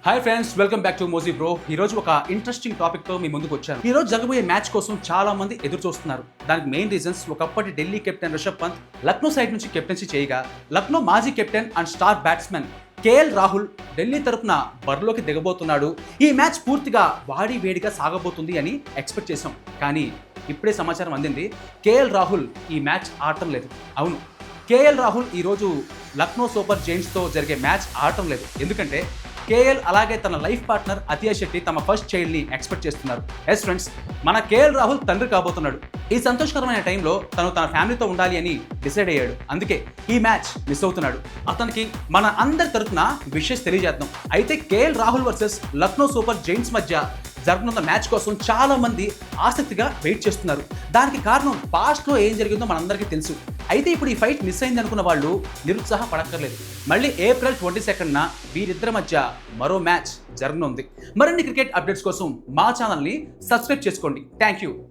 Hi friends, welcome back to Moji bro. ఈ రోజు ఒక ఇంట్రెస్టింగ్ టాపిక్ తో మీ ముందుకు వచ్చాను. ఈ రోజు జరగబోయే మ్యాచ్ కోసం చాలా మంది ఎదురు చూస్తున్నారు. దానికి మెయిన్ రీజన్స్ ఒకప్పటి ఢిల్లీ కెప్టెన్ రిషబ్ పంత్ లక్నో సైడ్ నుంచి కెప్టెన్సీ చేయగా, లక్నో మాజీ captain and star batsmen KL Rahul Delhi తరపున బరిలోకి దిగబోతున్నాడు. ఈ మ్యాచ్ పూర్తిగా వాడి వేడిగా సాగబోతుంది అని ఎక్స్పెక్ట్ చేశాం. కానీ ఇప్పుడే సమాచారం అందింది, కేఎల్ రాహుల్ ఈ మ్యాచ్ ఆడటం లేదు. అవును, కేఎల్ రాహుల్ ఈరోజు లక్నో సూపర్ జైంట్స్తో జరిగే మ్యాచ్ ఆడటం లేదు. ఎందుకంటే కేఎల్ అలాగే తన లైఫ్ పార్ట్నర్ అతియా శెట్టి తమ ఫస్ట్ చైల్డ్ని ఎక్స్పెక్ట్ చేస్తున్నారు. ఎస్ ఫ్రెండ్స్, మన కేఎల్ రాహుల్ తండ్రి కాబోతున్నాడు. ఈ సంతోషకరమైన టైంలో తను తన ఫ్యామిలీతో ఉండాలి అని డిసైడ్ అయ్యాడు. అందుకే ఈ మ్యాచ్ మిస్ అవుతున్నాడు. అతనికి మన అందరి తరఫున విషెస్ తెలియజేద్దాం. అయితే KL Rahul versus Lucknow super Giants మధ్య జరగనున్న మ్యాచ్ కోసం చాలా మంది ఆసక్తిగా వెయిట్ చేస్తున్నారు. దానికి కారణం పాస్ట్లో ఏం జరిగిందో మనందరికీ తెలుసు. అయితే ఇప్పుడు ఈ ఫైట్ మిస్ అయింది అనుకున్న వాళ్ళు నిరుత్సాహపడక్కర్లేదు. మళ్ళీ ఏప్రిల్ 22న వీరిద్దరి మధ్య మరో మ్యాచ్ జరగనుంది. మరిన్ని క్రికెట్ అప్డేట్స్ కోసం మా ఛానల్ని సబ్స్క్రైబ్ చేసుకోండి. Thank you.